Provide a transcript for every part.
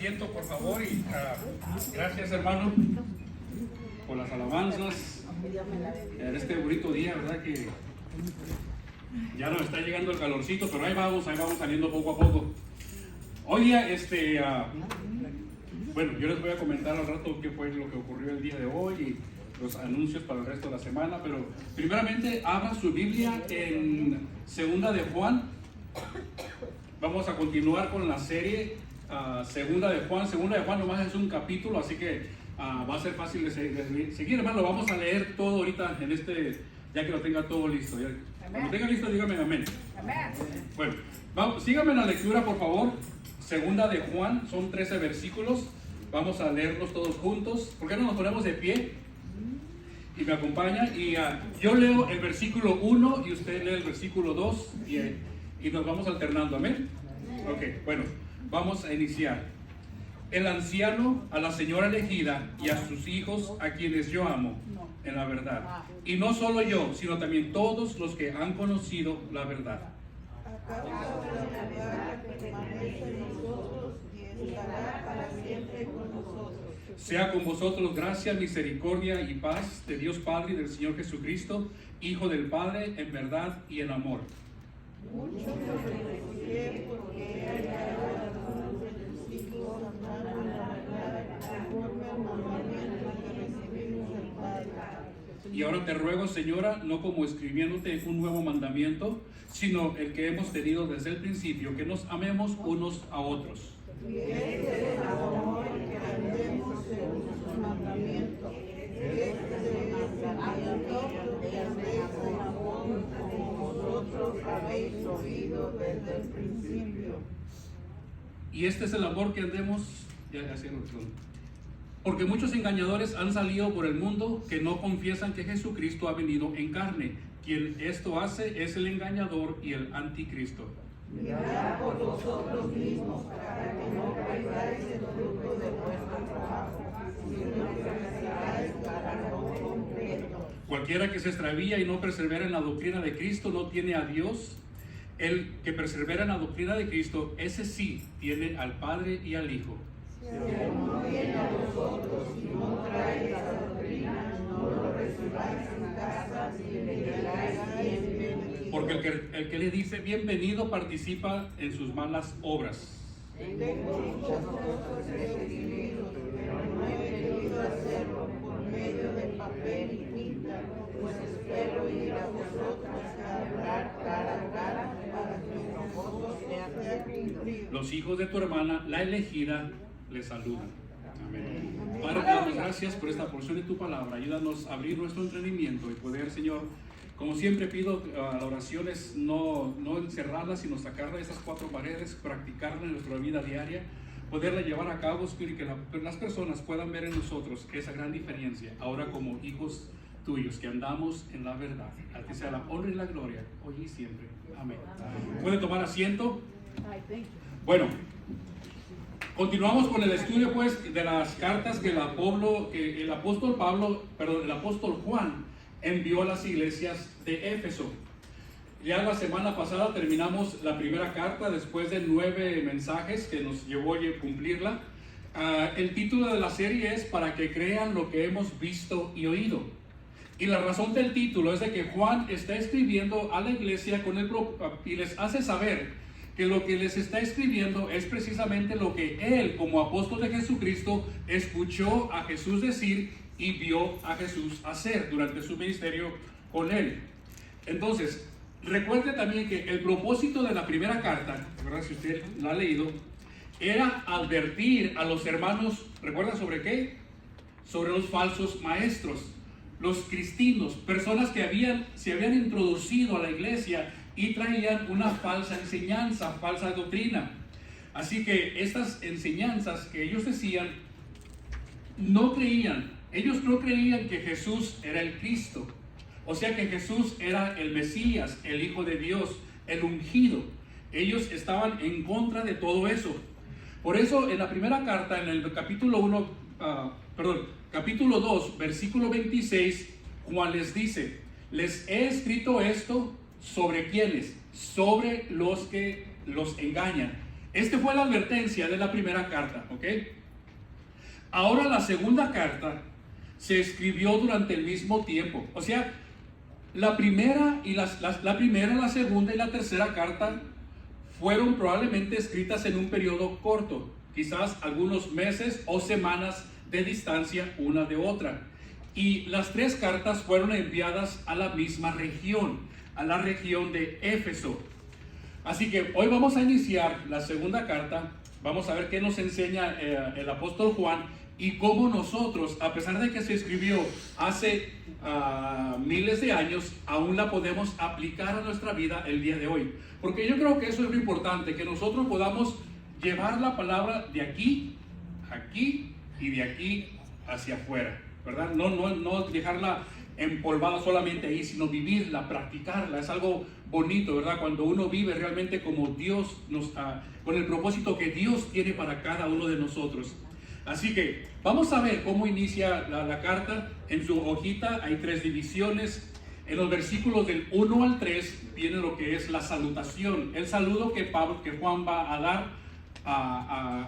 asiento, por favor, y gracias, hermano, por las alabanzas en este bonito día, ¿verdad? Que ya nos está llegando el calorcito, pero ahí vamos saliendo poco a poco. Hoy día, bueno, yo les voy a comentar al rato qué fue lo que ocurrió el día de hoy y los anuncios para el resto de la semana, pero primeramente abra su Biblia en Segunda de Juan. Vamos a continuar con la serie Segunda de Juan. Segunda de Juan nomás es un capítulo, así que va a ser fácil de seguir, hermano. Lo vamos a leer todo ahorita en ya que lo tenga todo listo. Cuando tenga listo, dígame amén. Amén. Bueno, síganme en la lectura, por favor. Segunda de Juan, son 13 versículos. Vamos a leerlos todos juntos. ¿Por qué no nos ponemos de pie? Y me acompaña. Y yo leo el versículo 1 y usted lee el versículo 2 y nos vamos alternando. Amén. Ok, bueno, vamos a iniciar. El anciano a la señora elegida y a sus hijos, a quienes yo amo en la verdad. Y no solo yo, sino también todos los que han conocido la verdad. Sea con vosotros gracia, misericordia y paz de Dios Padre y del Señor Jesucristo, Hijo del Padre, en verdad y en amor. Y ahora te ruego, Señora, no como escribiéndote un nuevo mandamiento, sino el que hemos tenido desde el principio, que nos amemos unos a otros. Y este es el amor que andemos, porque muchos engañadores han salido por el mundo que no confiesan que Jesucristo ha venido en carne. Quien esto hace es el engañador y el anticristo. Mirad por vosotros mismos para que no caigáis en fruto de vuestro trabajo, sino que perseveráis para lo completo. Cualquiera que se extravía y no persevera en la doctrina de Cristo no tiene a Dios. El que persevera en la doctrina de Cristo, ese sí tiene al Padre y al Hijo. Si alguno viene a vosotros y no trae esa doctrina, no lo recibáis en casa ni le digáis bienvenido. Porque el que le dice bienvenido participa en sus malas obras. Tengo muchas cosas que escribiros, pero no he querido hacerlo por medio de papel y tinta, pues espero ir a vosotros a hablar cara a cara para que vosotros sea cumplido. Los hijos de tu hermana, la elegida, le saludan. Amén. Padre, te damos gracias por esta porción de tu palabra. Ayúdanos a abrir nuestro entendimiento y poder, Señor, como siempre pido, la oración es no encerrarla, sino sacarla de esas cuatro paredes, practicarla en nuestra vida diaria, poderla llevar a cabo, Espíritu, que las personas puedan ver en nosotros esa gran diferencia, ahora como hijos tuyos, que andamos en la verdad. A ti sea la honra y la gloria, hoy y siempre. Amén. ¿Puede tomar asiento? Bueno, continuamos con el estudio, pues, de las cartas que el apóstol Juan envió a las iglesias de Éfeso. Ya la semana pasada terminamos la primera carta después de 9 mensajes que nos llevó a cumplirla. El título de la serie es Para que crean lo que hemos visto y oído. Y la razón del título es de que Juan está escribiendo a la iglesia y les hace saber que lo que les está escribiendo es precisamente lo que él, como apóstol de Jesucristo, escuchó a Jesús decir y vio a Jesús hacer durante su ministerio con él. Entonces, recuerde también que el propósito de la primera carta, ¿verdad? Si usted la ha leído, era advertir a los hermanos, ¿recuerda sobre qué? Sobre los falsos maestros, los cristinos, personas que se habían introducido a la iglesia y traían una falsa enseñanza, falsa doctrina. Así que estas enseñanzas que ellos decían, ellos no creían que Jesús era el Cristo, o sea que Jesús era el Mesías, el Hijo de Dios, el ungido. Ellos estaban en contra de todo eso. Por eso en la primera carta, en el capítulo 2, versículo 26, Juan les dice: les he escrito esto sobre quiénes, sobre los que los engañan. Esta fue la advertencia de la primera carta, ¿ok? Ahora la segunda carta se escribió durante el mismo tiempo. O sea, la primera, la segunda y la tercera carta fueron probablemente escritas en un periodo corto, quizás algunos meses o semanas de distancia una de otra. Y las tres cartas fueron enviadas a la misma región, a la región de Éfeso. Así que hoy vamos a iniciar la segunda carta. Vamos a ver qué nos enseña el apóstol Juan y cómo nosotros, a pesar de que se escribió hace miles de años, aún la podemos aplicar a nuestra vida el día de hoy. Porque yo creo que eso es lo importante, que nosotros podamos llevar la palabra de aquí, aquí y de aquí hacia afuera, ¿verdad? No dejarla empolvada solamente ahí, sino vivirla, practicarla. Es algo bonito, ¿verdad? Cuando uno vive realmente como Dios con el propósito que Dios tiene para cada uno de nosotros. Así que vamos a ver cómo inicia la carta. En su hojita hay 3 divisiones. En los versículos del 1 al 3 viene lo que es la salutación, el saludo que Juan va a dar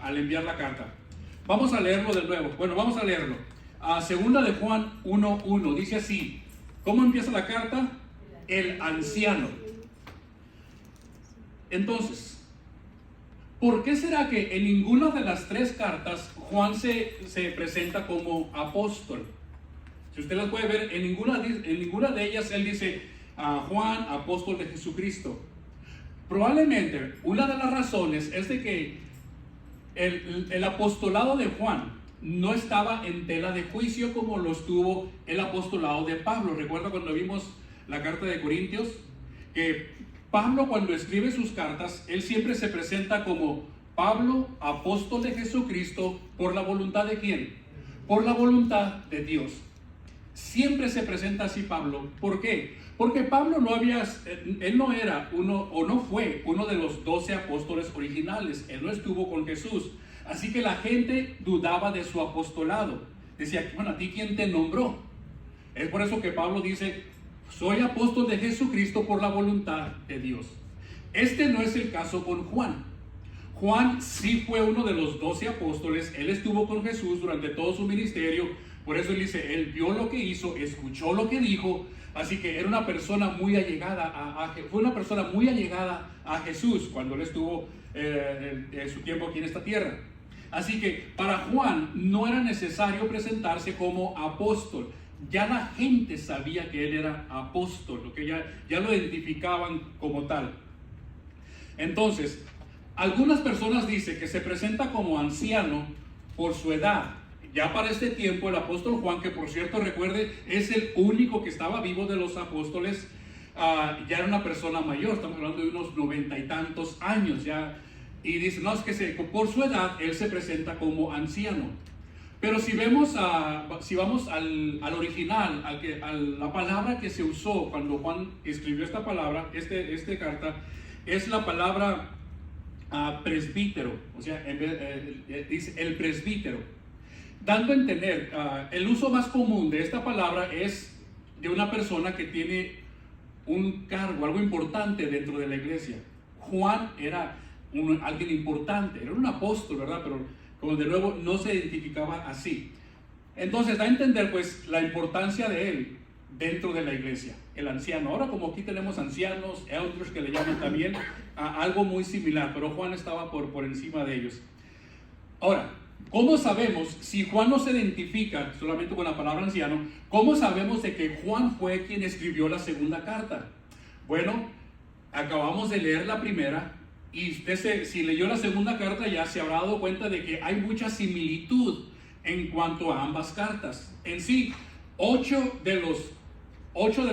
al enviar la carta. Vamos a leerlo de nuevo. Bueno, vamos a leerlo. Segunda de Juan 1:1 dice así. ¿Cómo empieza la carta? El anciano. Entonces, ¿por qué será que en ninguna de las 3 cartas Juan se presenta como apóstol? Si usted las puede ver, en ninguna de ellas él dice Juan, apóstol de Jesucristo. Probablemente una de las razones es de que el apostolado de Juan no estaba en tela de juicio como lo estuvo el apostolado de Pablo. Recuerda cuando vimos la carta de Corintios, que Pablo, cuando escribe sus cartas, él siempre se presenta como Pablo, apóstol de Jesucristo, ¿por la voluntad de quién? Por la voluntad de Dios. Siempre se presenta así Pablo. ¿Por qué? Porque Pablo él no era uno, o no fue uno de los 12 apóstoles originales. Él no estuvo con Jesús. Así que la gente dudaba de su apostolado. Decía, bueno, ¿a ti quién te nombró? Es por eso que Pablo dice, soy apóstol de Jesucristo por la voluntad de Dios. Este no es el caso con Juan. Juan sí fue uno de los 12 apóstoles. Él estuvo con Jesús durante todo su ministerio. Por eso él dice, él vio lo que hizo, escuchó lo que dijo. Así que era una persona muy allegada fue una persona muy allegada a Jesús cuando él estuvo en su tiempo aquí en esta tierra. Así que para Juan no era necesario presentarse como apóstol. Ya la gente sabía que él era apóstol, que ya lo identificaban como tal. Entonces, algunas personas dicen que se presenta como anciano por su edad. Ya para este tiempo el apóstol Juan, que por cierto recuerde es el único que estaba vivo de los apóstoles, ya era una persona mayor, estamos hablando de unos 90 y tantos años ya. Y dice, no, es que por su edad él se presenta como anciano. Pero si vamos al original, a la palabra que se usó cuando Juan escribió esta palabra, esta carta, es la palabra presbítero. O sea, dice el presbítero. Dando a entender, el uso más común de esta palabra es de una persona que tiene un cargo, algo importante dentro de la iglesia. Juan era alguien importante, era un apóstol, ¿verdad? Pero como de nuevo no se identificaba así. Entonces da a entender pues la importancia de él dentro de la iglesia, el anciano. Ahora como aquí tenemos ancianos, otros que le llaman también algo muy similar, pero Juan estaba por encima de ellos. Ahora, ¿cómo sabemos, si Juan no se identifica solamente con la palabra anciano, cómo sabemos de que Juan fue quien escribió la segunda carta? Bueno, acabamos de leer la primera. Y usted si leyó la segunda carta ya se habrá dado cuenta de que hay mucha similitud en cuanto a ambas cartas. En sí, 8 de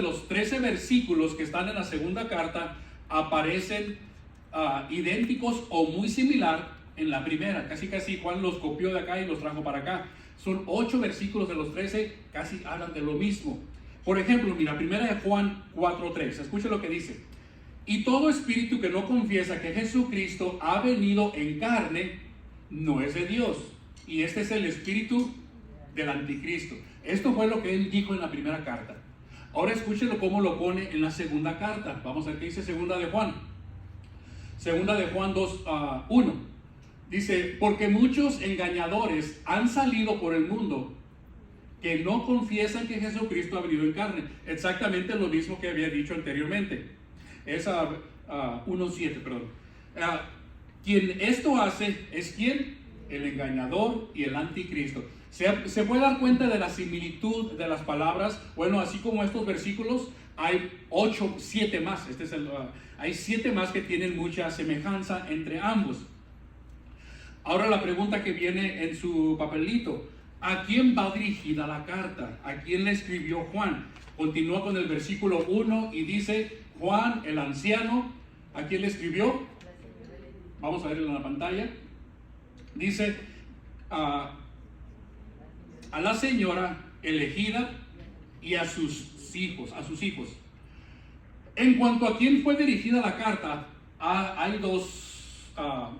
los 13 versículos que están en la segunda carta aparecen idénticos o muy similar en la primera. Casi Juan los copió de acá y los trajo para acá. Son 8 versículos de los 13, casi hablan de lo mismo. Por ejemplo, mira, primera de Juan 4:3. Escuche lo que dice. Y todo espíritu que no confiesa que Jesucristo ha venido en carne, no es de Dios. Y este es el espíritu del anticristo. Esto fue lo que él dijo en la primera carta. Ahora escúchelo cómo lo pone en la segunda carta. Vamos a ver qué dice segunda de Juan. Segunda de Juan 2:1. Dice, porque muchos engañadores han salido por el mundo que no confiesan que Jesucristo ha venido en carne. Exactamente lo mismo que había dicho anteriormente. Es 1:7, perdón. Quien esto hace es ¿quién? El engañador y el anticristo. Se puede dar cuenta de la similitud de las palabras. Bueno, así como estos versículos, hay 7 más. Hay 7 más que tienen mucha semejanza entre ambos. Ahora la pregunta que viene en su papelito: ¿a quién va dirigida la carta? ¿A quién le escribió Juan? Continúa con el versículo 1 y dice: Juan, el anciano, ¿a quién le escribió? Vamos a verlo en la pantalla. Dice: a la señora elegida y a sus hijos. En cuanto a quién fue dirigida la carta, hay 2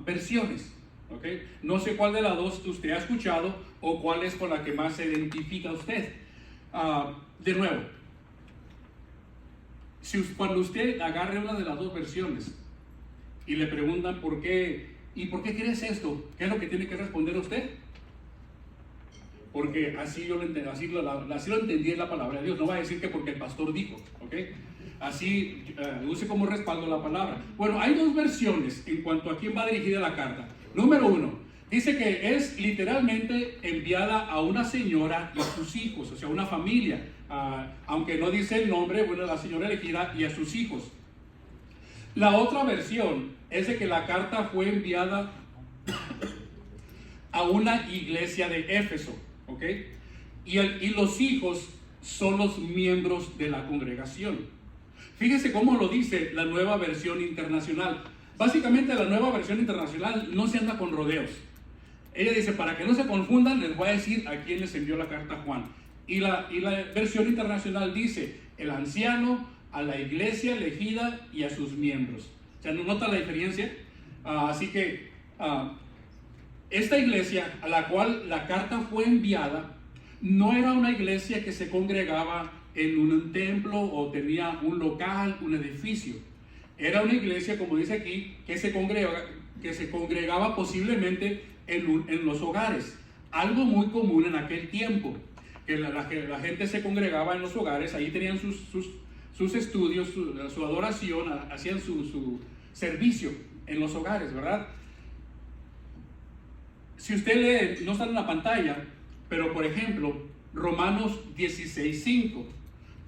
versiones. ¿Okay? No sé cuál de las 2 usted ha escuchado o cuál es con la que más se identifica usted. De nuevo, cuando usted agarre una de las 2 versiones y le preguntan por qué crees esto, ¿qué es lo que tiene que responder usted? Porque así lo entendí en la palabra de Dios. No va a decir que porque el pastor dijo, ¿ok? Así use como respaldo la palabra. Bueno, hay 2 versiones en cuanto a quién va dirigida la carta. Número 1, dice que es literalmente enviada a una señora y a sus hijos, o sea, una familia. Aunque no dice el nombre, bueno, la señora elegida y a sus hijos. La otra versión es de que la carta fue enviada a una iglesia de Éfeso, ¿ok? Y los hijos son los miembros de la congregación. Fíjese cómo lo dice la Nueva Versión Internacional. Básicamente la Nueva Versión Internacional no se anda con rodeos. Ella dice, para que no se confundan, les voy a decir a quién les envió la carta Juan. Y la Versión Internacional dice, el anciano, a la iglesia elegida y a sus miembros. O sea, ¿no nota la diferencia? Así que esta iglesia a la cual la carta fue enviada no era una iglesia que se congregaba en un templo o tenía un local, un edificio. Era una iglesia, como dice aquí, que se congregaba posiblemente en los hogares. Algo muy común en aquel tiempo, que la gente se congregaba en los hogares. Ahí tenían sus estudios, su adoración, hacían su servicio en los hogares, ¿verdad? Si usted lee, no está en la pantalla, pero por ejemplo, Romanos 16:5,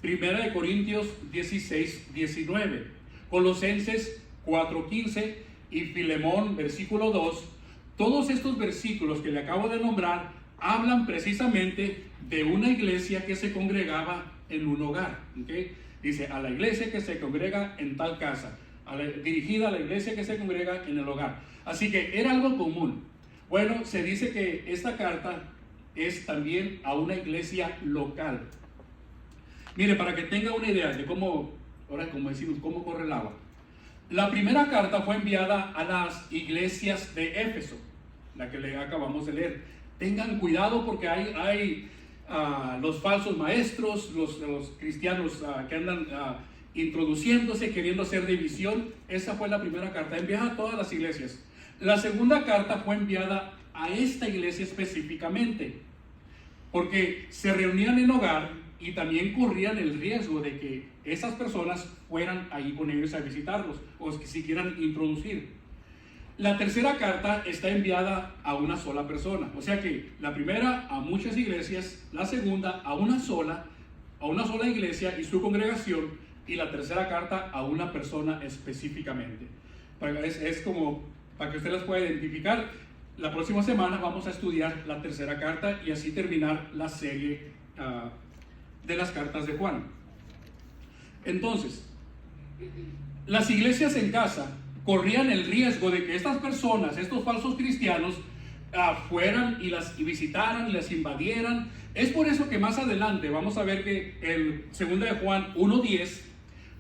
Primera de Corintios 16:19, Colosenses 4:15 y Filemón versículo 2, todos estos versículos que le acabo de nombrar hablan precisamente de una iglesia que se congregaba en un hogar, ¿okay? Dice, a la iglesia que se congrega en tal casa, dirigida a la iglesia que se congrega en el hogar. Así que era algo común. Bueno, se dice que esta carta es también a una iglesia local. Mire, para que tenga una idea de cómo, ahora como decimos, cómo corre el agua. La primera carta fue enviada a las iglesias de Éfeso, la que le acabamos de leer. Tengan cuidado porque hay los falsos maestros, los cristianos que andan introduciéndose, queriendo hacer división. Esa fue la primera carta, enviada a todas las iglesias. La segunda carta fue enviada a esta iglesia específicamente, porque se reunían en hogar y también corrían el riesgo de que esas personas fueran ahí con ellos a visitarlos o que se quieran introducir. La tercera carta está enviada a una sola persona, o sea que la primera a muchas iglesias, la segunda a una sola iglesia y su congregación, y la tercera carta a una persona específicamente. Es como para que usted las pueda identificar. La próxima semana vamos a estudiar la tercera carta y así terminar la serie de las cartas de Juan. Entonces, las iglesias en casa corrían el riesgo de que estas personas, estos falsos cristianos, fueran y visitaran y las invadieran. Es por eso que más adelante vamos a ver que en 2 de Juan 1:10,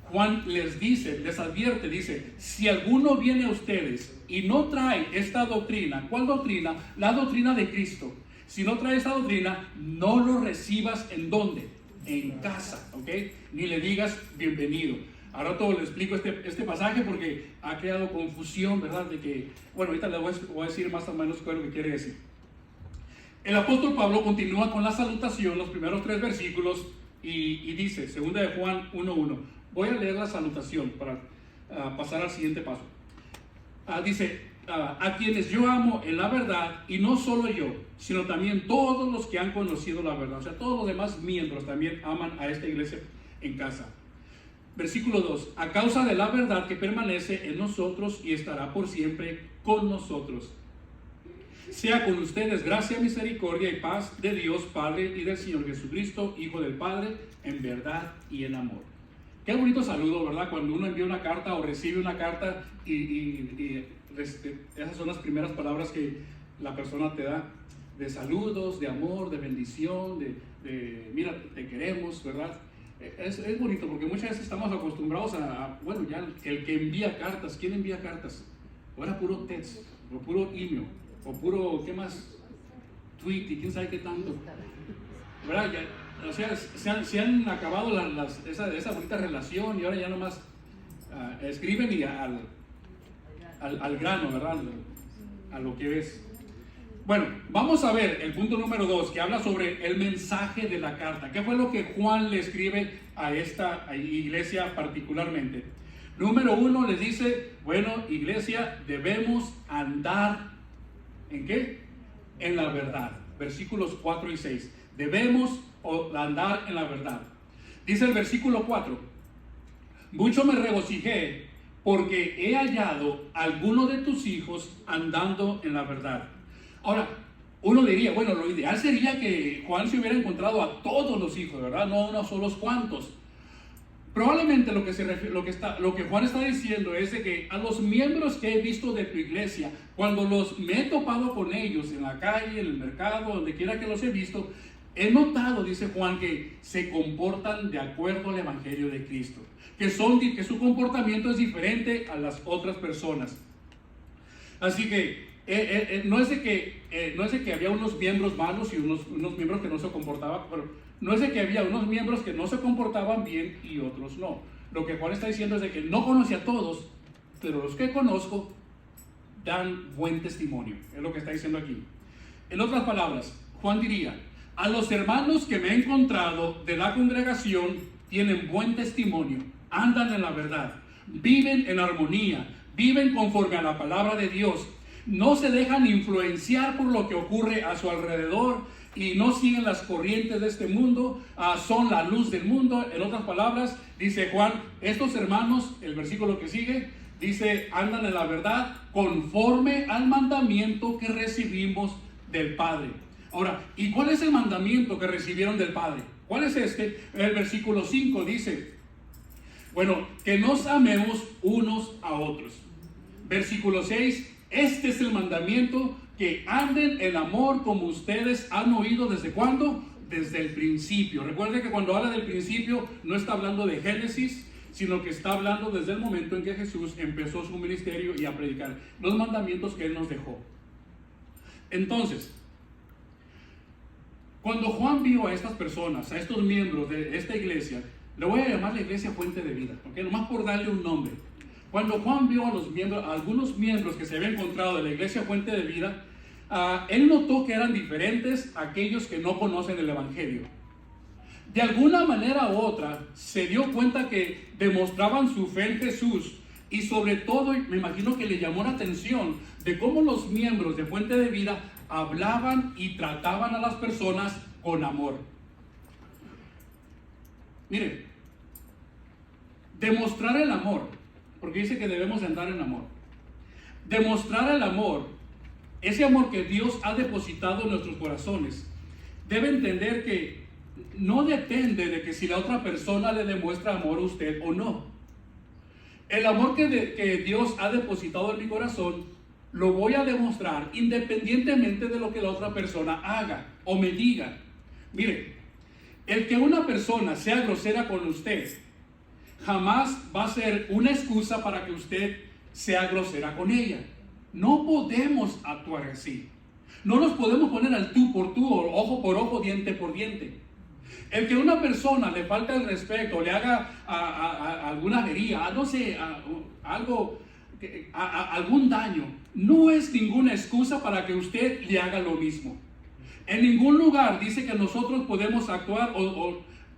Juan les advierte, dice, si alguno viene a ustedes y no trae esta doctrina, ¿cuál doctrina? La doctrina de Cristo. Si no trae esta doctrina, no lo recibas. ¿En dónde? En casa, ¿ok? Ni le digas bienvenido. A rato le explico este pasaje porque ha creado confusión, ¿verdad? De que, bueno, ahorita le voy a decir más o menos qué es lo que quiere decir. El apóstol Pablo continúa con la salutación, los primeros 3 versículos, y dice, 2 de Juan 1:1. Voy a leer la salutación para pasar al siguiente paso. Dice, a quienes yo amo en la verdad, y no solo yo, sino también todos los que han conocido la verdad. O sea, todos los demás miembros también aman a esta iglesia en casa. Versículo 2, a causa de la verdad que permanece en nosotros y estará por siempre con nosotros. Sea con ustedes gracia, misericordia y paz de Dios Padre y del Señor Jesucristo, Hijo del Padre, en verdad y en amor. Qué bonito saludo, ¿verdad? Cuando uno envía una carta o recibe una carta y esas son las primeras palabras que la persona te da, de saludos, de amor, de bendición, de mira, te queremos, ¿verdad? Es bonito porque muchas veces estamos acostumbrados bueno, ya el que envía cartas, ¿quién envía cartas? Ahora puro text, o puro email, o puro, ¿qué más? Tweet y quién sabe qué tanto, ¿verdad? Ya, o sea, se han acabado esa bonita relación y ahora ya nomás escriben y al grano, ¿verdad? A lo que es. Bueno, vamos a ver el punto número 2, que habla sobre el mensaje de la carta. ¿Qué fue lo que Juan le escribe a esta iglesia particularmente? Número 1 les dice, bueno, iglesia, debemos andar, ¿en qué? En la verdad. Versículos 4 y 6. Debemos andar en la verdad. Dice el versículo 4, mucho me regocijé porque he hallado a alguno de tus hijos andando en la verdad. Ahora, uno diría, bueno, lo ideal sería que Juan se hubiera encontrado a todos los hijos, ¿verdad? No a unos solos cuantos. Probablemente lo que Juan está diciendo es de que a los miembros que he visto de tu iglesia, cuando me he topado con ellos en la calle, en el mercado, donde quiera que los he visto, he notado, dice Juan, que se comportan de acuerdo al evangelio de Cristo, que su comportamiento es diferente a las otras personas. Así que no es de que había unos miembros malos y unos miembros que no se comportaban, pero no es de que había unos miembros que no se comportaban bien y otros no. Lo que Juan está diciendo es de que no conoce a todos, pero los que conozco dan buen testimonio. Es lo que está diciendo aquí. En otras palabras, Juan diría, a los hermanos que me he encontrado de la congregación tienen buen testimonio, andan en la verdad, viven en armonía, viven conforme a la palabra de Dios, no se dejan influenciar por lo que ocurre a su alrededor y no siguen las corrientes de este mundo, son la luz del mundo. En otras palabras, dice Juan, estos hermanos, el versículo que sigue, dice, andan en la verdad conforme al mandamiento que recibimos del Padre. Ahora, ¿y cuál es el mandamiento que recibieron del Padre? ¿Cuál es este? El versículo 5 dice, bueno, que nos amemos unos a otros. Versículo 6, este es el mandamiento, que anden en amor como ustedes han oído. ¿Desde cuándo? Desde el principio. Recuerde que cuando habla del principio no está hablando de Génesis, sino que está hablando desde el momento en que Jesús empezó su ministerio y a predicar los mandamientos que Él nos dejó. Entonces, cuando Juan vio a estas personas, a estos miembros de esta iglesia, le voy a llamar la iglesia Fuente de Vida, ¿ok? Nomás por darle un nombre. Cuando Juan vio a algunos miembros que se habían encontrado de la iglesia Fuente de Vida, él notó que eran diferentes a aquellos que no conocen el evangelio. De alguna manera u otra se dio cuenta que demostraban su fe en Jesús, y sobre todo me imagino que le llamó la atención de cómo los miembros de Fuente de Vida hablaban y trataban a las personas con amor. Miren, demostrar el amor, porque dice que debemos andar en amor. Demostrar el amor, ese amor que Dios ha depositado en nuestros corazones, debe entender que no depende de que si la otra persona le demuestra amor a usted o no. El amor que Dios ha depositado en mi corazón lo voy a demostrar independientemente de lo que la otra persona haga o me diga. Mire, el que una persona sea grosera con usted jamás va a ser una excusa para que usted sea grosera con ella. No podemos actuar así. No nos podemos poner al tú por tú o ojo por ojo, diente por diente. El que a una persona le falta el respeto, le haga alguna avería, no sé, algún daño, no es ninguna excusa para que usted le haga lo mismo. En ningún lugar dice que nosotros podemos actuar,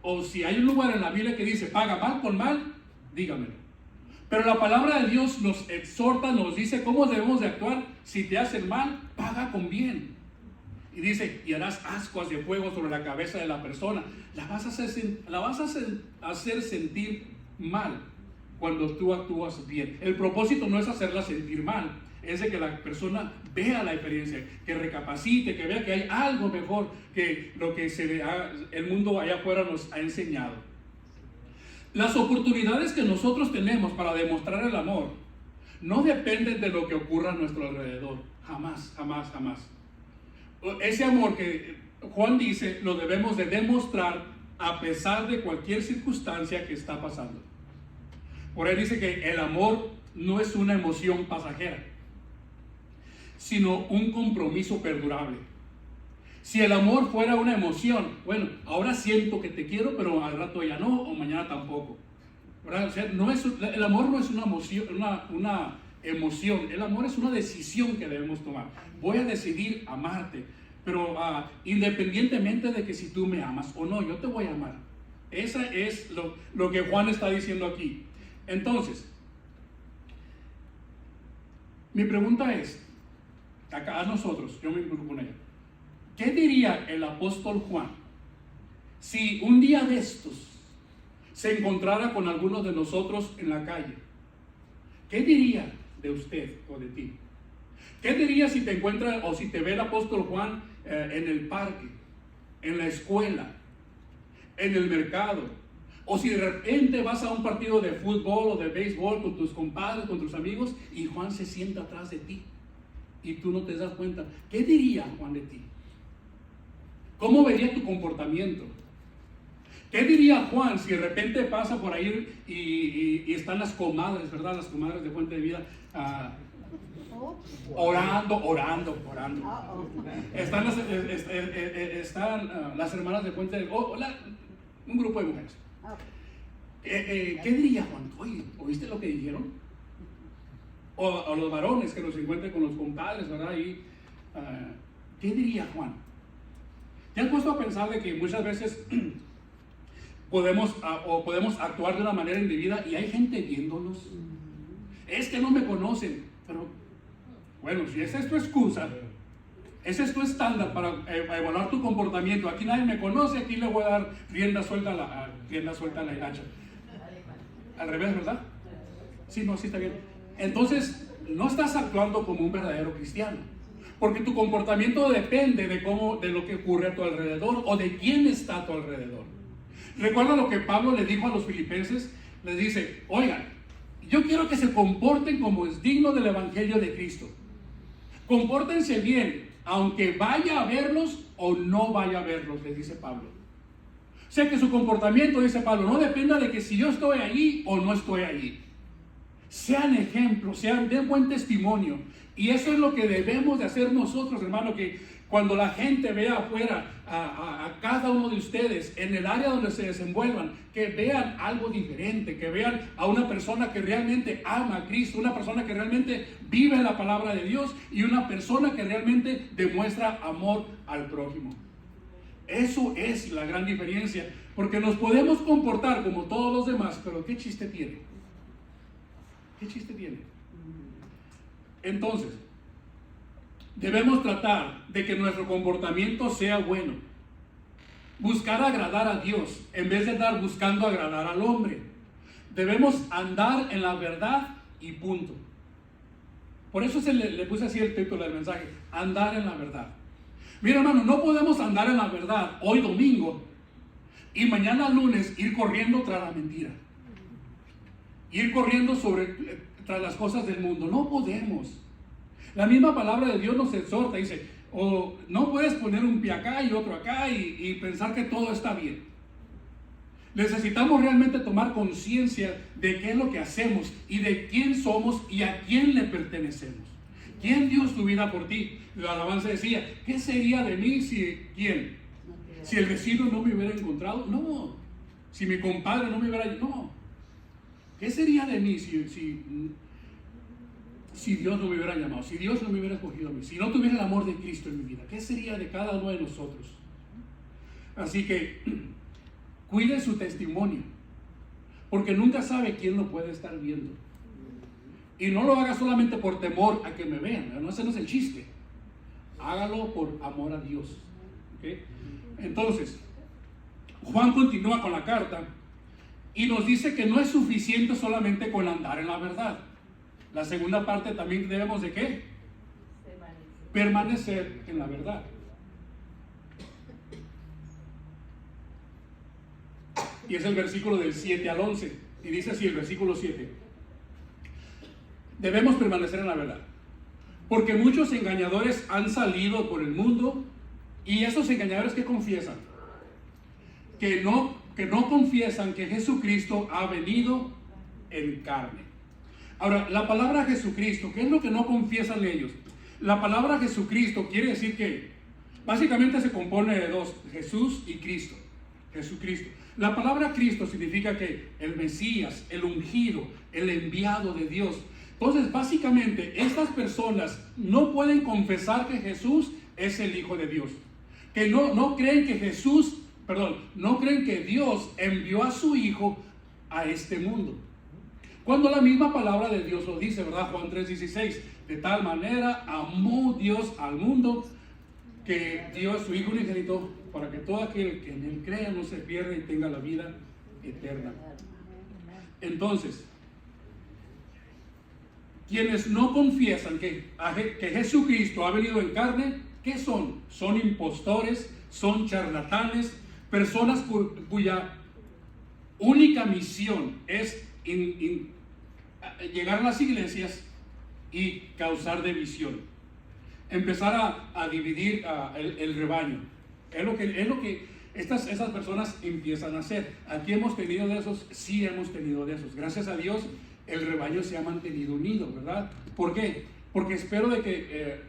o si hay un lugar en la Biblia que dice paga mal con mal, dígamelo. Pero la palabra de Dios nos exhorta, nos dice cómo debemos de actuar. Si te hacen mal, paga con bien. Y dice, y harás ascuas de fuego sobre la cabeza de la persona. La vas a hacer sentir mal cuando tú actúas bien. El propósito no es hacerla sentir mal, es de que la persona vea la diferencia, que recapacite, que vea que hay algo mejor que lo que el mundo allá afuera nos ha enseñado. Las oportunidades que nosotros tenemos para demostrar el amor no dependen de lo que ocurra a nuestro alrededor. Jamás, jamás, jamás. Ese amor que Juan dice lo debemos de demostrar a pesar de cualquier circunstancia que está pasando. Por ahí dice que el amor no es una emoción pasajera, sino un compromiso perdurable. Si el amor fuera una emoción, bueno, ahora siento que te quiero, pero al rato ya no, o mañana tampoco. ¿Verdad? O sea, el amor no es una emoción, el amor es una decisión que debemos tomar. Voy a decidir amarte, pero independientemente de que si tú me amas o no, yo te voy a amar. Esa es lo que Juan está diciendo aquí. Entonces, mi pregunta es, acá a nosotros, yo me incluyo con ella, ¿qué diría el apóstol Juan si un día de estos se encontrara con algunos de nosotros en la calle? ¿Qué diría de usted o de ti? ¿Qué diría si te encuentra o si te ve el apóstol Juan en el parque, en la escuela, en el mercado? O si de repente vas a un partido de fútbol o de béisbol con tus compadres, con tus amigos, y Juan se sienta atrás de ti y tú no te das cuenta. ¿Qué diría Juan de ti? ¿Cómo vería tu comportamiento? ¿Qué diría Juan si de repente pasa por ahí y están las comadres, ¿verdad? Las comadres de Fuente de Vida orando. Están las hermanas de Fuente de Vida, un grupo de mujeres. ¿Qué diría Juan? Oye, ¿oíste lo que dijeron? O los varones que nos encuentren con los compadres, ¿verdad? ¿Qué diría Juan? ¿Te has puesto a pensar de que muchas veces podemos actuar de una manera indebida y hay gente viéndonos? Es que no me conocen, pero bueno, si esa es tu excusa, ese es tu estándar para evaluar tu comportamiento. Aquí nadie me conoce, aquí le voy a dar rienda suelta a la hilacha. Al revés, ¿verdad? Sí, no, sí está bien. Entonces, no estás actuando como un verdadero cristiano, porque tu comportamiento depende de lo que ocurre a tu alrededor o de quién está a tu alrededor. Recuerda lo que Pablo le dijo a los filipenses. Les dice, oigan, yo quiero que se comporten como es digno del evangelio de Cristo. Compórtense bien, aunque vaya a verlos o no vaya a verlos, les dice Pablo. O sea que su comportamiento, dice Pablo, no dependa de que si yo estoy allí o no estoy allí. Sean ejemplos, den buen testimonio. Y eso es lo que debemos de hacer nosotros, hermano, que cuando la gente vea afuera a cada uno de ustedes en el área donde se desenvuelvan, que vean algo diferente, que vean a una persona que realmente ama a Cristo, una persona que realmente vive la palabra de Dios y una persona que realmente demuestra amor al prójimo. Eso es la gran diferencia, porque nos podemos comportar como todos los demás, pero ¿qué chiste tiene? ¿Qué chiste tiene? Entonces, debemos tratar de que nuestro comportamiento sea bueno. Buscar agradar a Dios en vez de andar buscando agradar al hombre. Debemos andar en la verdad y punto. Por eso le puse así el título del mensaje, andar en la verdad. Mira, hermano, no podemos andar en la verdad hoy domingo y mañana lunes ir corriendo tras la mentira. Ir corriendo tras las cosas del mundo. No podemos. La misma palabra de Dios nos exhorta, dice, no puedes poner un pie acá y otro acá y pensar que todo está bien. Necesitamos realmente tomar conciencia de qué es lo que hacemos y de quién somos y a quién le pertenecemos. ¿Quién dio su vida por ti? La alabanza decía, ¿qué sería de mí si quién? Si el vecino no me hubiera encontrado, no. Si mi compadre no me hubiera, no. ¿Qué sería de mí si Dios no me hubiera llamado? Si Dios no me hubiera escogido a mí, si no tuviera el amor de Cristo en mi vida, ¿qué sería de cada uno de nosotros? Así que cuide su testimonio, porque nunca sabe quién lo puede estar viendo. Y no lo haga solamente por temor a que me vean, no, ese no es el chiste. Hágalo por amor a Dios. ¿Okay? Entonces, Juan continúa con la carta y nos dice que no es suficiente solamente con andar en la verdad. La segunda parte también debemos de ¿qué? Permanecer en la verdad. Y es el versículo del 7 al 11. Y dice así el versículo 7. Debemos permanecer en la verdad, porque muchos engañadores han salido por el mundo, y esos engañadores que confiesan, que no confiesan que Jesucristo ha venido en carne. Ahora, la palabra Jesucristo, ¿qué es lo que no confiesan ellos? La palabra Jesucristo quiere decir que básicamente se compone de dos: Jesús y Cristo. Jesucristo. La palabra Cristo significa que el Mesías, el ungido, el enviado de Dios. Entonces, básicamente, estas personas no pueden confesar que Jesús es el Hijo de Dios. Que no creen que no creen que Dios envió a su Hijo a este mundo. Cuando la misma palabra de Dios lo dice, ¿verdad? Juan 3:16, de tal manera amó Dios al mundo que dio a su Hijo unigénito para que todo aquel que en él crea no se pierda y tenga la vida eterna. Entonces, quienes no confiesan que Jesucristo ha venido en carne, ¿qué son? Son impostores, son charlatanes, personas cuya única misión es llegar a las iglesias y causar división, empezar a dividir el rebaño. Es lo que esas personas empiezan a hacer. Aquí hemos tenido de esos, sí hemos tenido de esos. Gracias a Dios el rebaño se ha mantenido unido, ¿verdad? ¿Por qué? Porque espero de que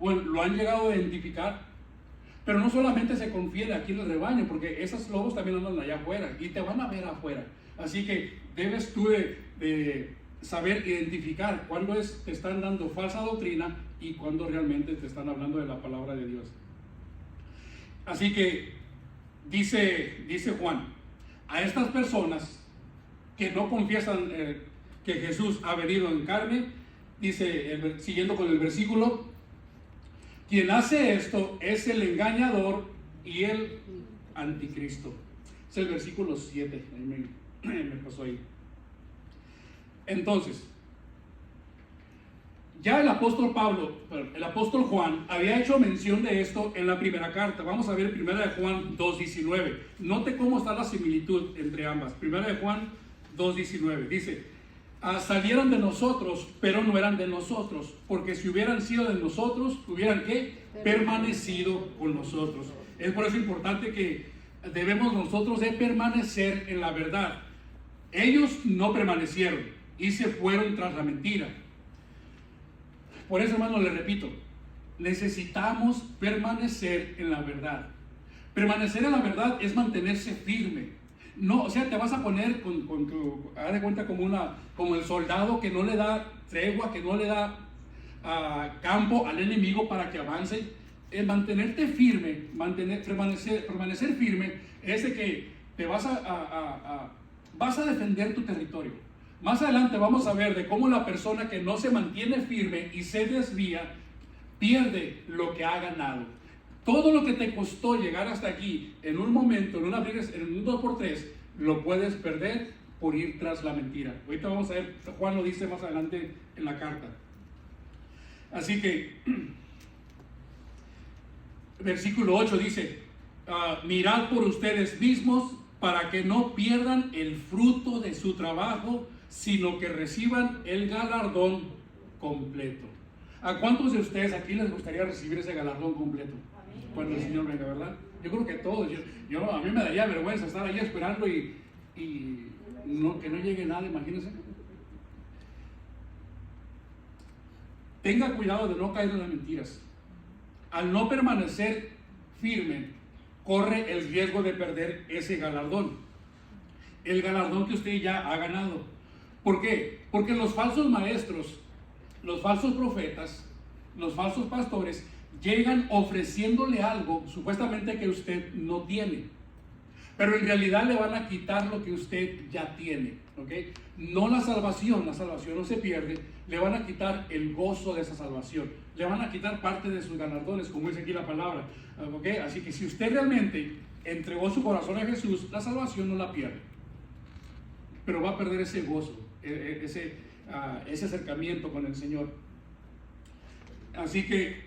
lo han llegado a identificar, pero no solamente se confiere aquí en el rebaño, porque esos lobos también andan allá afuera y te van a ver afuera. Así que debes tú de saber identificar cuándo te están dando falsa doctrina y cuándo realmente te están hablando de la palabra de Dios. Así que dice Juan, a estas personas que no confiesan que Jesús ha venido en carne, dice, siguiendo con el versículo, quien hace esto es el engañador y el anticristo. Es el versículo 7, me pasó ahí. Entonces, ya el apóstol Juan había hecho mención de esto en la primera carta. Vamos a ver 1 de Juan 2:19. Note cómo está la similitud entre ambas. 1 de Juan 2:19 dice: salieron de nosotros, pero no eran de nosotros, porque si hubieran sido de nosotros, hubieran ¿qué? Permanecido con nosotros. Es por eso importante que debemos nosotros de permanecer en la verdad. Ellos no permanecieron y se fueron tras la mentira. Por eso, hermano, le repito, necesitamos permanecer en la verdad. Permanecer en la verdad es mantenerse firme. No, o sea, te vas a poner haz de cuenta como el soldado que no le da tregua, que no le da campo al enemigo para que avance. Mantenerte firme, permanecer firme es de que te vas a defender tu territorio. Más adelante vamos a ver de cómo la persona que no se mantiene firme y se desvía pierde lo que ha ganado. Todo lo que te costó llegar hasta aquí en un momento, en un 2x3, lo puedes perder por ir tras la mentira. Ahorita vamos a ver, Juan lo dice más adelante en la carta. Así que, versículo 8 dice, mirad por ustedes mismos para que no pierdan el fruto de su trabajo, sino que reciban el galardón completo. ¿A cuántos de ustedes aquí les gustaría recibir ese galardón completo? Cuando el Señor venga, ¿verdad? Yo creo que todos. A mí me daría vergüenza estar ahí esperando y que no llegue nada, imagínense. Tenga cuidado de no caer en las mentiras. Al no permanecer firme, corre el riesgo de perder ese galardón. El galardón que usted ya ha ganado. ¿Por qué? Porque los falsos maestros, los falsos profetas, los falsos pastores llegan ofreciéndole algo supuestamente que usted no tiene, pero en realidad le van a quitar lo que usted ya tiene, ¿ok? No la salvación no se pierde, le van a quitar el gozo de esa salvación, le van a quitar parte de sus galardones, como dice aquí la palabra, ¿ok? Así que si usted realmente entregó su corazón a Jesús, la salvación no la pierde, pero va a perder ese gozo, ese acercamiento con el Señor. Así que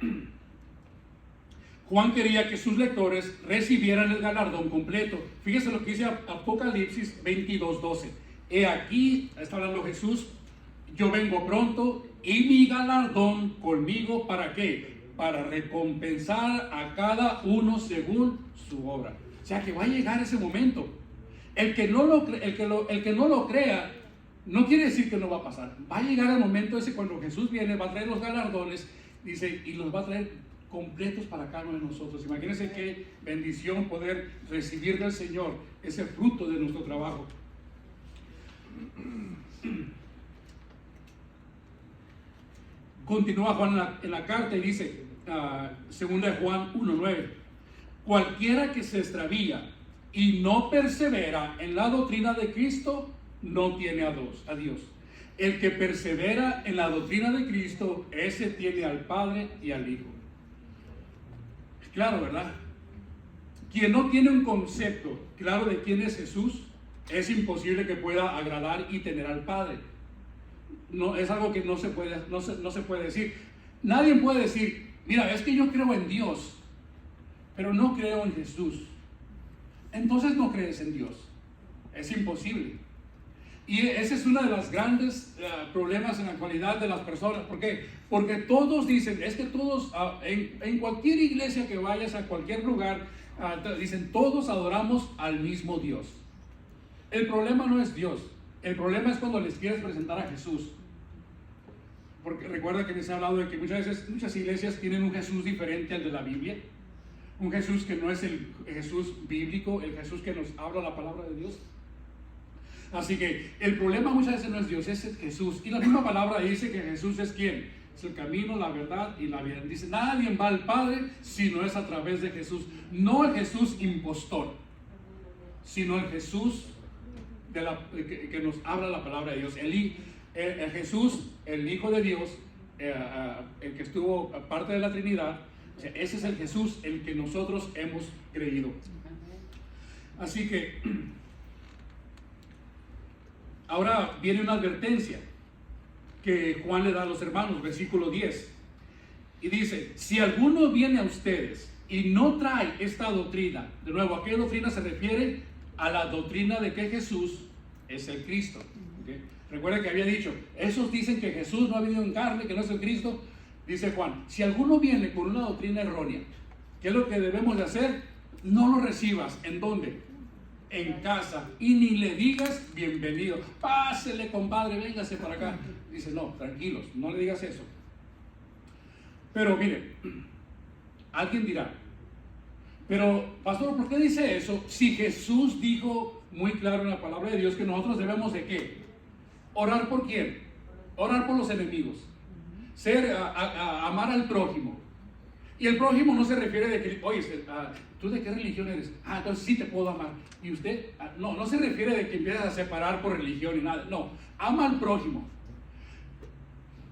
Juan quería que sus lectores recibieran el galardón completo. Fíjese lo que dice Apocalipsis 22:12. He aquí, está hablando Jesús, yo vengo pronto y mi galardón conmigo, ¿para qué? Para recompensar a cada uno según su obra. O sea que va a llegar ese momento. El que no lo crea, no quiere decir que no va a pasar. Va a llegar el momento ese cuando Jesús viene, va a traer los galardones, dice, y los va a traer completos para cada uno de nosotros. Imagínense qué bendición poder recibir del Señor ese fruto de nuestro trabajo. Continúa Juan en la carta y dice, segunda de Juan 1:9, cualquiera que se extravía y no persevera en la doctrina de Cristo, no tiene a Dios. El que persevera en la doctrina de Cristo, ese tiene al Padre y al Hijo. Claro, ¿verdad? Quien no tiene un concepto claro de quién es Jesús, es imposible que pueda agradar y tener al Padre. No, es algo que no se puede decir. Nadie puede decir, mira, es que yo creo en Dios, pero no creo en Jesús. Entonces no crees en Dios. Es imposible. Y ese es uno de los grandes problemas en la actualidad de las personas. ¿Por qué? Porque todos dicen, es que todos, en cualquier iglesia que vayas, a cualquier lugar, dicen, todos adoramos al mismo Dios. El problema no es Dios. El problema es cuando les quieres presentar a Jesús. Porque recuerda que les he hablado de que muchas iglesias tienen un Jesús diferente al de la Biblia. Un Jesús que no es el Jesús bíblico, el Jesús que nos habla la palabra de Dios. Así que el problema muchas veces no es Dios, es Jesús. Y la misma palabra dice que Jesús es ¿quién? Es el camino, la verdad y la vida. Dice, nadie va al Padre si no es a través de Jesús. No el Jesús impostor, sino el Jesús que nos habla la palabra de Dios. El Jesús, el Hijo de Dios, el que estuvo parte de la Trinidad. O sea, ese es el Jesús, el que nosotros hemos creído. Así que ahora viene una advertencia que Juan le da a los hermanos, versículo 10. Y dice, si alguno viene a ustedes y no trae esta doctrina, de nuevo, ¿a qué doctrina se refiere? A la doctrina de que Jesús es el Cristo. ¿Okay? Recuerda que había dicho, esos dicen que Jesús no ha venido en carne, que no es el Cristo. Dice Juan, si alguno viene con una doctrina errónea, ¿qué es lo que debemos de hacer? No lo recibas. ¿En dónde? En casa. Y ni le digas bienvenido. Pásele, compadre, véngase para acá. Dice, no, tranquilos, no le digas eso. Pero mire, alguien dirá, pero pastor, ¿por qué dice eso? Si Jesús dijo muy claro en la palabra de Dios que nosotros debemos de ¿qué? ¿Orar por quién? Orar por los enemigos. Amar al prójimo. Y el prójimo no se refiere de que, oye, ¿tú de qué religión eres? Entonces sí te puedo amar. Y usted, no se refiere de que empiezas a separar por religión y nada. No, ama al prójimo.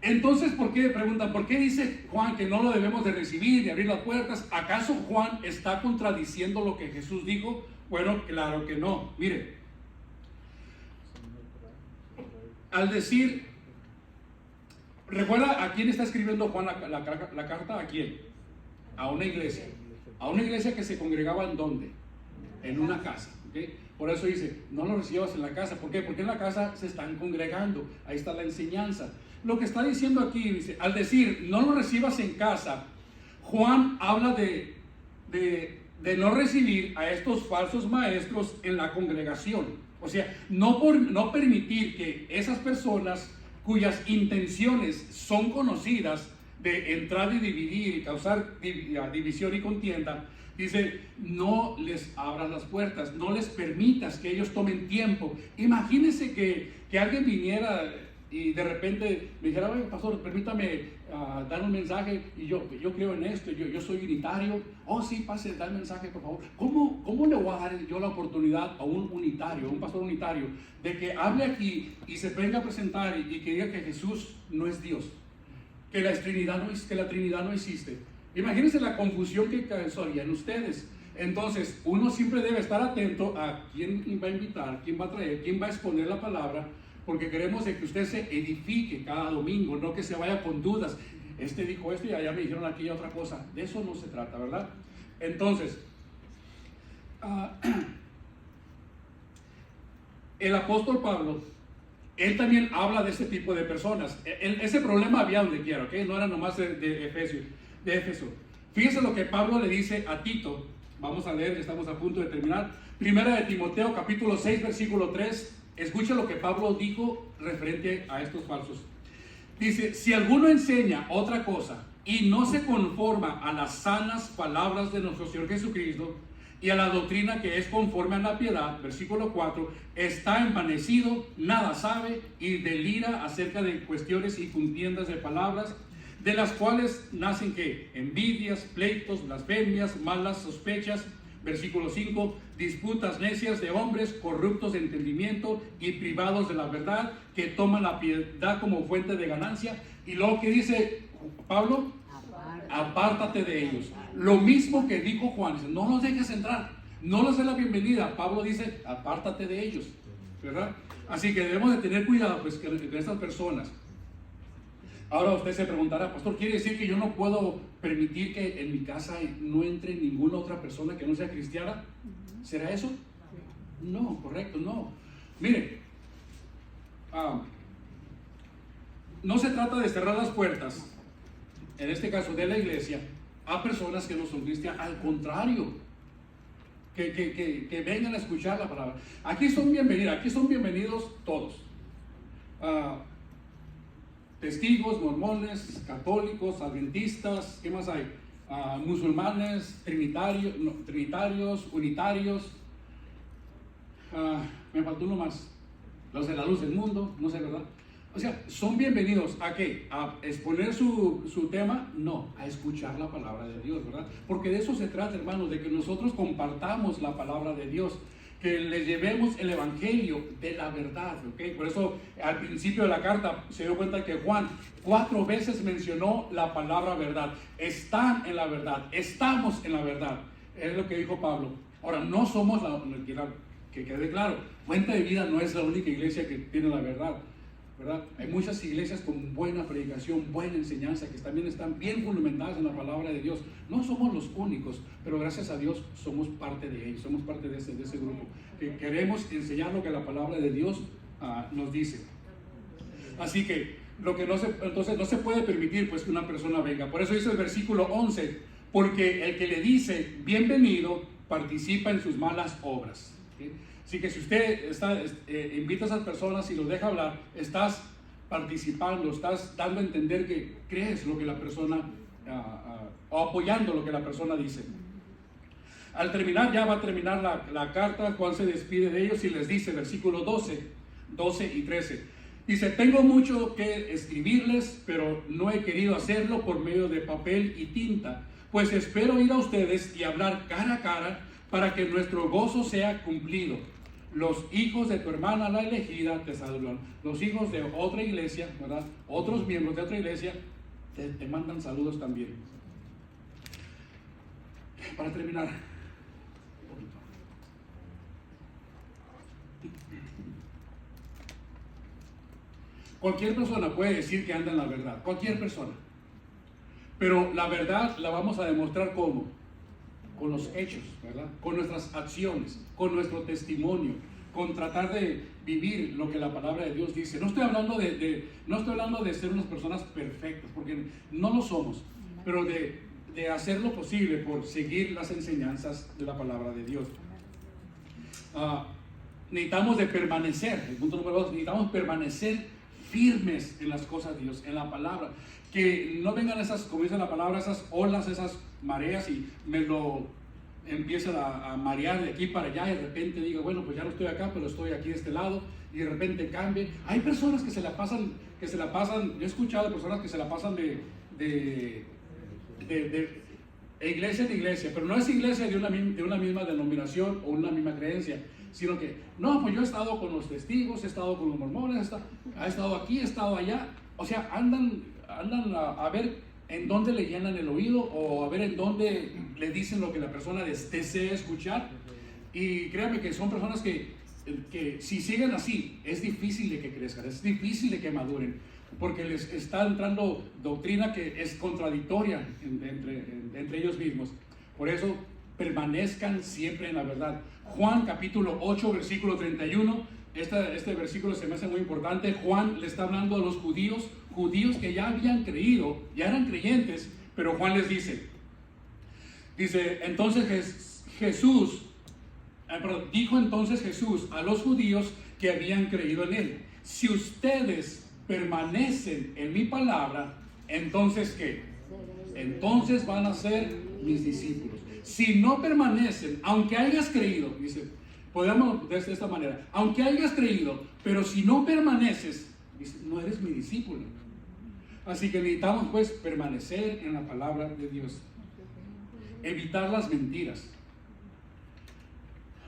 Entonces, ¿por qué? Preguntan, ¿por qué dice Juan que no lo debemos de recibir, de abrir las puertas? ¿Acaso Juan está contradiciendo lo que Jesús dijo? Bueno, claro que no. Mire, al decir, recuerda a quién está escribiendo Juan la carta, ¿a quién? A una iglesia. A una iglesia que se congregaba ¿en dónde? En una casa. ¿Okay? Por eso dice, no lo recibas en la casa. ¿Por qué? Porque en la casa se están congregando. Ahí está la enseñanza. Lo que está diciendo aquí, dice, al decir, no lo recibas en casa, Juan habla de no recibir a estos falsos maestros en la congregación. O sea, no permitir que esas personas cuyas intenciones son conocidas de entrar y dividir y causar división y contienda, Dice, no les abras las puertas, no les permitas que ellos tomen tiempo. Imagínense que alguien viniera y de repente me dijera, oye, pastor, permítame dar un mensaje, y yo creo en esto, yo soy unitario. Oh, sí, pase, da el mensaje, por favor. ¿Cómo le voy a dar yo la oportunidad a un unitario, a un pastor unitario, de que hable aquí y se venga a presentar y que diga que Jesús no es Dios, que la Trinidad no existe? Imagínense la confusión que causarían ustedes. Entonces, uno siempre debe estar atento a quién va a invitar, quién va a traer, quién va a exponer la palabra, porque queremos de que usted se edifique cada domingo, no que se vaya con dudas. Este dijo esto y allá me dijeron aquella otra cosa. De eso no se trata, ¿verdad? Entonces, el apóstol Pablo, él también habla de este tipo de personas. Ese problema había donde quiera, ¿ok? No era nomás de Éfeso. Fíjense lo que Pablo le dice a Tito. Vamos a leer, estamos a punto de terminar. Primera de Timoteo, capítulo 6, versículo 3. Escucha lo que Pablo dijo referente a estos falsos. Dice, si alguno enseña otra cosa y no se conforma a las sanas palabras de nuestro Señor Jesucristo y a la doctrina que es conforme a la piedad, versículo 4, está envanecido, nada sabe y delira acerca de cuestiones y contiendas de palabras, de las cuales nacen ¿qué? Envidias, pleitos, blasfemias, malas sospechas. Versículo 5, disputas necias de hombres corruptos de entendimiento y privados de la verdad, que toman la piedad como fuente de ganancia. Y luego que dice Pablo, apártate de ellos. Lo mismo que dijo Juan, dice, no los dejes entrar, no les dé la bienvenida. Pablo dice, apártate de ellos, ¿verdad? Así que debemos de tener cuidado pues, con estas personas. Ahora usted se preguntará, pastor, ¿quiere decir que yo no puedo permitir que en mi casa no entre ninguna otra persona que no sea cristiana? ¿Será eso? No, correcto, no. Mire, no se trata de cerrar las puertas, en este caso de la iglesia, a personas que no son cristianas. Al contrario, que vengan a escuchar la palabra. Aquí son bienvenidos todos. Testigos, mormones, católicos, adventistas, ¿qué más hay? Musulmanes, trinitarios, unitarios. Me faltó uno más. Los de la luz del mundo, no sé, ¿verdad? O sea, ¿son bienvenidos a qué? ¿A exponer su tema? No, a escuchar la palabra de Dios, ¿verdad? Porque de eso se trata, hermanos, de que nosotros compartamos la palabra de Dios, que les llevemos el evangelio de la verdad, ¿ok? Por eso al principio de la carta se dio cuenta que Juan 4 veces mencionó la palabra verdad. Están en la verdad, estamos en la verdad, es lo que dijo Pablo. Ahora, no somos que quede claro, Fuente de Vida no es la única iglesia que tiene la verdad, ¿verdad? Hay muchas iglesias con buena predicación, buena enseñanza, que también están bien fundamentadas en la palabra de Dios. No somos los únicos, pero gracias a Dios somos parte de ellos, somos parte de ese grupo, que queremos enseñar lo que la palabra de Dios nos dice. Así que, entonces no se puede permitir pues que una persona venga. Por eso dice el versículo 11, porque el que le dice bienvenido participa en sus malas obras. ¿Sí? Así que si usted invita a esas personas y los deja hablar, estás participando, estás dando a entender que crees lo que la persona, o apoyando lo que la persona dice. Al terminar, ya va a terminar la carta, Juan se despide de ellos y les dice, versículo 12 y 13, dice, tengo mucho que escribirles, pero no he querido hacerlo por medio de papel y tinta, pues espero ir a ustedes y hablar cara a cara para que nuestro gozo sea cumplido. Los hijos de tu hermana la elegida te saludan. Los hijos de otra iglesia, ¿verdad? Otros miembros de otra iglesia te mandan saludos también. Para terminar, cualquier persona puede decir que anda en la verdad, cualquier persona. Pero la verdad la vamos a demostrar ¿cómo? Con los hechos, ¿verdad? Con nuestras acciones, con nuestro testimonio, con tratar de vivir lo que la palabra de Dios dice. No estoy hablando de ser unas personas perfectas, porque no lo somos, pero de hacer lo posible por seguir las enseñanzas de la palabra de Dios. Necesitamos de permanecer, el punto número 2, necesitamos permanecer firmes en las cosas de Dios, en la palabra. Que no vengan esas, como dice la palabra, esas olas, esas mareas y me lo empieza a marear de aquí para allá y de repente diga, bueno, pues ya no estoy acá, pero estoy aquí de este lado, y de repente cambie. Hay personas que se la pasan, yo he escuchado personas que se la pasan de iglesia en iglesia, pero no es iglesia de una misma denominación o una misma creencia, sino que, no, pues yo he estado con los testigos, he estado con los mormones, he estado aquí, he estado allá. O sea, andan a ver en dónde le llenan el oído o a ver en dónde le dicen lo que la persona desea escuchar. Y créanme que son personas que si siguen así, es difícil de que crezcan, es difícil de que maduren, porque les está entrando doctrina que es contradictoria entre ellos mismos. Por eso, permanezcan siempre en la verdad. Juan capítulo 8, versículo 31, este versículo se me hace muy importante. Juan le está hablando a los judíos que ya habían creído, ya eran creyentes, pero Juan les dice, entonces dijo entonces Jesús a los judíos que habían creído en él: si ustedes permanecen en mi palabra, entonces ¿qué? Entonces van a ser mis discípulos. Si no permanecen, aunque hayas creído, dice, podemos de esta manera, aunque hayas creído, pero si no permaneces, dice, no eres mi discípulo. Así que necesitamos pues permanecer en la palabra de Dios, evitar las mentiras.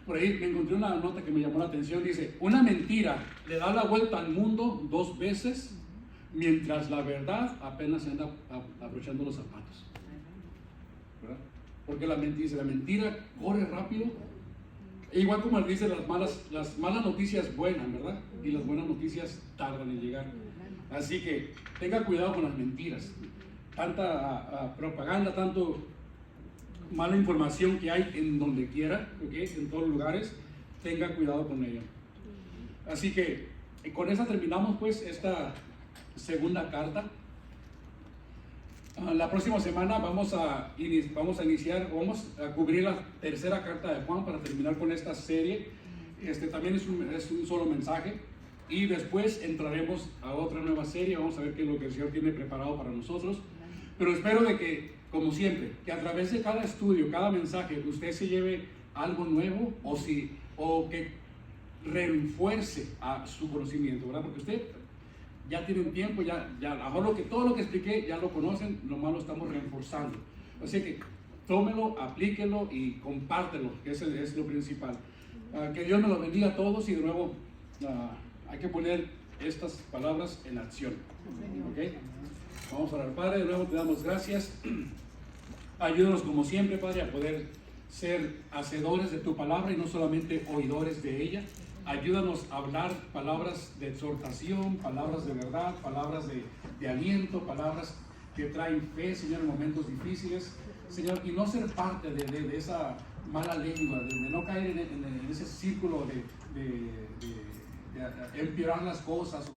Por ahí me encontré una nota que me llamó la atención. Dice, una mentira le da la vuelta al mundo 2 veces, mientras la verdad apenas se anda abrochando los zapatos, ¿verdad? Porque la mentira corre rápido, igual como él dice, las malas noticias vuelan, ¿verdad? Y las buenas noticias tardan en llegar. Así que tenga cuidado con las mentiras. Tanta propaganda, tanto mala información que hay en donde quiera, ¿okay? En todos los lugares, tenga cuidado con ello. Así que con esa terminamos pues esta segunda carta. La próxima semana vamos a cubrir la tercera carta de Juan para terminar con esta serie. También es un solo mensaje, y después entraremos a otra nueva serie. Vamos a ver qué es lo que el Señor tiene preparado para nosotros. Pero espero de que, como siempre, que a través de cada estudio, cada mensaje, usted se lleve algo nuevo o que refuerce a su conocimiento, ¿verdad? Porque usted ya tiene un tiempo, ya a lo mejor todo lo que expliqué ya lo conocen, nomás lo estamos reforzando. Así que tómelo, aplíquelo y compártelo, que ese es lo principal. Que Dios me lo bendiga a todos, y de nuevo hay que poner estas palabras en acción. ¿Okay? Vamos a orar. Padre, de nuevo te damos gracias. Ayúdanos como siempre, Padre, a poder ser hacedores de tu palabra y no solamente oidores de ella. Ayúdanos a hablar palabras de exhortación, palabras de verdad, palabras de aliento, palabras que traen fe, Señor, en momentos difíciles, Señor, y no ser parte de esa mala lengua, de no caer en ese círculo de empeorar las cosas.